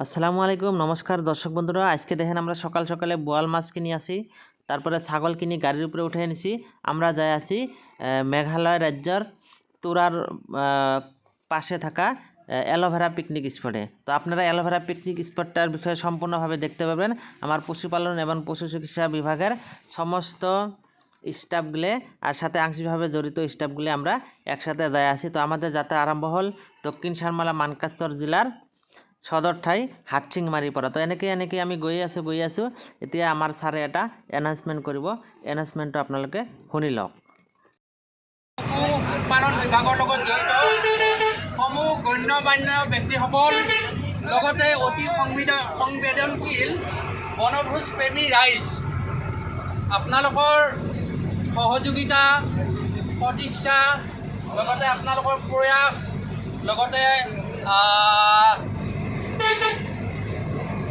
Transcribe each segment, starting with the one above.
আসসালামু আলাইকুম, নমস্কার দর্শক বন্ধুরা। আজকে দেখেন আমরা সকাল সকালে বোয়াল মাছ কিনে আসি, তারপরে ছাগল কিনে গাড়ির উপরে উঠে এনেছি। আমরা যাই আসি মেঘালয় রাজ্যের তুরার পাশে থাকা অ্যালোভেরা পিকনিক স্পটে। তো আপনারা অ্যালোভেরা পিকনিক স্পটটার বিষয়ে সম্পূর্ণভাবে দেখতে পাবেন আমার পশুপালন এবং পশু চিকিৎসা বিভাগের সমস্ত স্টাফগুলো আর সাথে আংশিকভাবে জড়িত স্টাফগুলো আমরা একসাথে যাই আসি। তো আমাদের যাত্রা আরম্ভ হল দক্ষিণ শালমালা মানকাচর জেলার সদর ঠাই হাটচিংমারি পড়া। তো এনেকে আমি গৈ আছোঁ এতিয়া আমাৰ ছাৰে এটা এনাউন্সমেণ্ট কৰিব। এনাউন্সমেণ্টটো আপোনালোকে শুনি লওক। পশুপালন বিভাগৰ লগত জড়িত সমূহ গণ্যমান্য ব্যক্তিসকল লগতে অতি সংবেদনশীল বনভোজ প্ৰেমী ৰাইজ, আপোনালোকৰ সহযোগিতা সদিচ্ছা লগতে আপোনালোকৰ প্ৰয়াস লগতে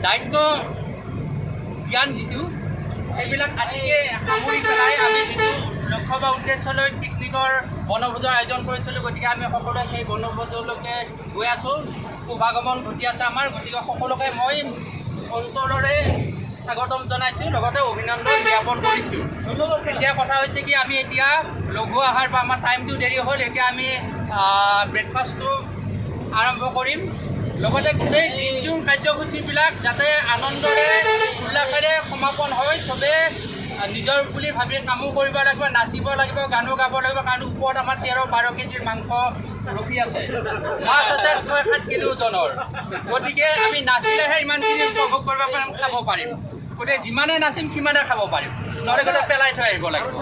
দায়িত্ব জ্ঞান যিটো সেইবিলাক আদিকে সামৰি পেলাই আমি যিটো লক্ষ্য বা উদ্দেশ্যলৈ পিকনিকৰ বনভোজৰ আয়োজন কৰিছিলোঁ, গতিকে আমি সকলোৱে সেই বনভোজলৈকে গৈ আছোঁ। শুভাগমন ঘটি আছে আমাৰ, গতিকে সকলোকে মই অন্তৰেৰে স্বাগতম জনাইছোঁ, লগতে অভিনন্দন জ্ঞাপন কৰিছোঁ। এতিয়া কথা হৈছে কি, আমি এতিয়া লঘু আহাৰ বা আমাৰ টাইমটো দেৰি হ'ল, এতিয়া আমি ব্ৰেকফাষ্টটো আৰম্ভ কৰিম। লগতে গোটেই দিনটোৰ কাৰ্যসূচীবিলাক যাতে আনন্দৰে উল্লাসেৰে সমাপন হয়, চবেই নিজৰ বুলি ভাবি কামো কৰিব লাগিব, নাচিব লাগিব, গানো গাব লাগিব, কাৰণ ওপৰত আমাৰ 13-12 কেজিৰ মাংস ৰখি আছে, মাছ আছে 6-7 কিলো ওজনৰ। গতিকে আমি নাচিলেহে ইমানখিনি উপভোগ কৰিব পাৰিম, খাব পাৰিম। গতিকে যিমানে নাচিম সিমানে খাব পাৰিম, নহ'লে গোটেই পেলাই থৈ আহিব লাগিব।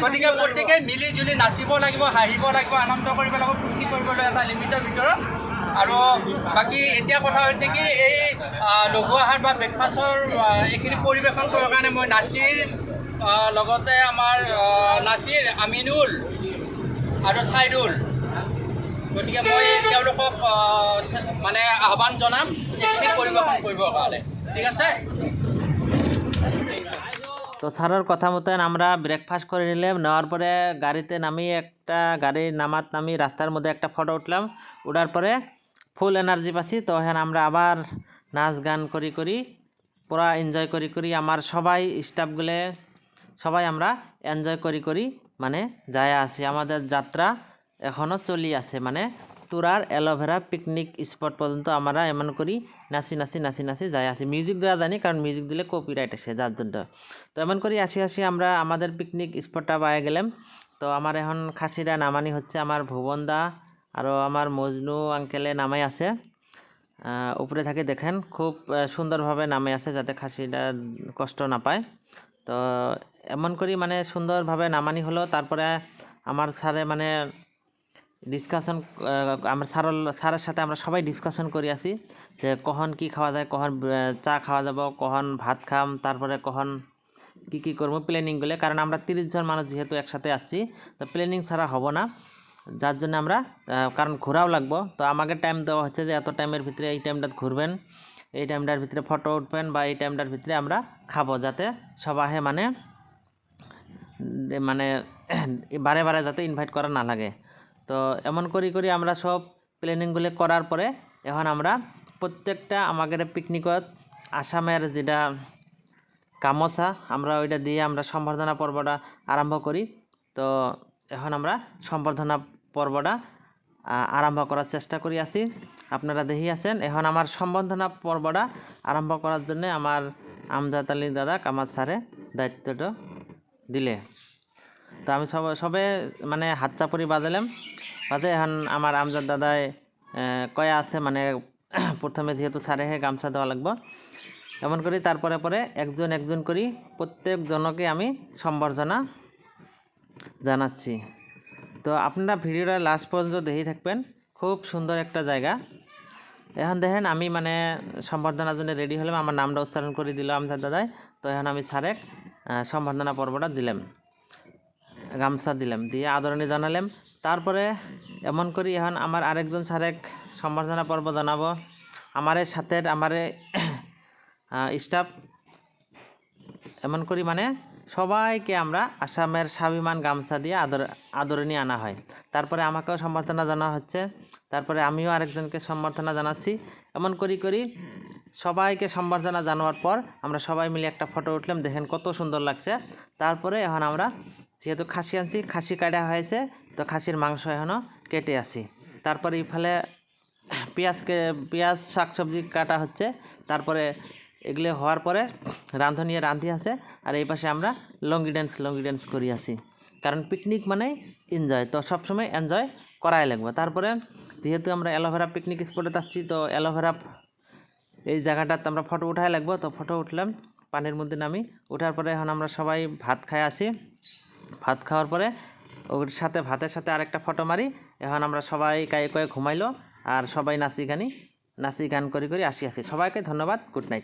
গতিকে প্ৰত্যেকেই মিলি জুলি নাচিব লাগিব, হাঁহিব লাগিব, আনন্দ কৰিব লাগিব, ফূৰ্তি কৰিবলৈ এটা লিমিটৰ ভিতৰত। আৰু বাকী এতিয়া কথা হৈছে কি, এই লঘু আহাৰ বা ব্ৰেকফাষ্টৰ এইখিনি পৰিৱেশন কৰাৰ কাৰণে মই নাচিৰ লগতে আমাৰ নাচিৰ, আমিনুল আৰু ছাইদুল, গতিকে মই তেওঁলোকক মানে আহ্বান জনাম এইখিনি পৰিৱেশন কৰিবৰ কাৰণে। ঠিক আছে। তো স্যারের কথা মতন আমরা ব্রেকফাস্ট করে নিলাম। নেওয়ার পরে গাড়িতে নামি একটা গাড়ি নামি রাস্তার মধ্যে একটা ফটো উঠলাম। উঠার পরে ফুল এনার্জি পাচ্ছি। তো হ্যাঁ আমরা আবার নাচ গান করি পুরা এনজয় করি আমার সবাই স্টাফগুলো সবাই আমরা এনজয় করি মানে যায় আসি। আমাদের যাত্রা এখনও চলি আছে, মানে তুরার অ্যালোভেরা পিকনিক স্পট পর্যন্ত আমরা এমন করি নাচি যায় আসি। মিউজিক দেওয়া জানি, কারণ মিউজিক দিলে কপিরাইট আসে, যার জন্য। তো এমন করি আসি আমরা আমাদের পিকনিক স্পটটা পায়ে গেলাম। তো আমার এখন খাসিরা নামানি হচ্ছে, আমার ভুবনদা আরও আমার মজনু আঙ্কেলে নামাই আছে। উপরে থাকে দেখেন খুব সুন্দরভাবে নামে আছে, যাতে খাসিটা কষ্ট না পায়। তো এমন করি মানে সুন্দরভাবে নামানি হলো। তারপরে আমার স্যারে মানে ডিসকাশন, আমরা স্যারের সাথে আমরা সবাই ডিসকাশন করি আছি যে কখন কি খাওয়া যায়, কখন চা খাওয়া যাব, কখন ভাত খাম, তারপরে কখন কী করবো প্ল্যানিংগুলো। কারণ আমরা 30 জন মানুষ যেহেতু একসাথে আসছি, তো প্ল্যানিং ছাড়া হবো না, যার জন্য আমরা কারণ ঘোরাও লাগবো। তো আমাকে টাইম দেওয়া হচ্ছে যে এত টাইমের ভিতরে এই টাইমটাতে ঘুরবেন, এই টাইমটার ভিতরে ফটো উঠবেন, বা এই টাইমটার ভিতরে আমরা খাবো, যাতে সবাই মানে বারে যাতে ইনভাইট করা না লাগে। তো এমন করি আমরা সব প্ল্যানিংগুলো করার পরে এখন আমরা প্রত্যেকটা আমাদের পিকনিকত আসামের যেটা গামোচা আমরা ওইটা দিয়ে আমরা সম্বর্ধনা পর্বটা আরম্ভ করি। তো এখন আমরা সম্বর্ধনা পর্বটা আরম্ভ করার চেষ্টা করি আছি, আপনারা দেখি আছেন। এখন আমার সম্বর্ধনা পর্বটা আরম্ভ করার জন্য আমার আমজাদ আলী দাদা আমার স্যারে দায়িত্বটা দিলে। তো আমি সবে মানে হাত চাপড়ি বাজে এখন আমার আমজাদ দাদায় কয়া আছে, মানে প্রথমে যেহেতু স্যারেহে গামছা দেওয়া লাগবে, এমন করি তারপরে একজন করি প্রত্যেকজনকে আমি সম্বর্ধনা জানাচ্ছি। তো আপনারা ভিডিওটা লাস্ট পর্যন্ত দেখেই থাকবেন, খুব সুন্দর একটা জায়গা। এখন দেখেন আমি মানে সম্বর্ধনার জন্য রেডি হলাম, আমার নামটা উচ্চারণ করে দিল আমজাদ দাদায়। তো এখন আমি স্যারেক সম্বর্ধনা পর্বটা দিলাম, গামছা দিলাম, দিয়ে আদরণী জানালাম। তারপরে এমন করি এখন আমার আরেকজন স্যারেক সম্বর্ধনা পর্ব জানাবো। আমার সাথে আমার স্টাফ এমন করি মানে সবাইকে আমরা আসামের স্বাভিমান গামছা দিয়ে আদরণী আনা হয়। তারপরে আমাকেও সম্বর্ধনা জানা হচ্ছে, তারপরে আমিও আরেকজনকে সম্বর্ধনা জানাচ্ছি। এমন করি সবাইকে সম্বর্ধনা জানানোর পর আমরা সবাই মিলে একটা ফটো উঠলাম, দেখেন কত সুন্দর লাগছে। তারপরে এখন আমরা যেহেতু খাসি আনছি, খাসি কাটা হয়েছে, তো খাসির মাংস এখনও কেটে আসি। তারপরে এইফালে পেঁয়াজ শাকসবজি কাটা হচ্ছে। তারপরে এগুলো হওয়ার পরে রাঁধুনিয়ে রাঁধি আছে, আর এই পাশে আমরা লঙ্গি ড্যান্স করি আছি। কারণ পিকনিক মানে এনজয়, তো সবসময় এনজয় করাই লাগবে। তারপরে যেহেতু আমরা অ্যালোভেরা পিকনিক স্পটে আসছি, তো অ্যালোভেরা এই জায়গাটাতে আমরা ফটো উঠাই লাগবো। তো ফটো উঠলাম, পানির মধ্যে নামি ওঠার পরে এখন আমরা সবাই ভাত খাই আসি। ভাত খাওয়ার পরে ওর সাথে ভাতের সাথে আরেকটা ফটো মারি। এখন আমরা সবাই কয়ে ঘুমাইলো, আর সবাই নাচি গান করি আসি। সবাইকে ধন্যবাদ, গুড নাইট।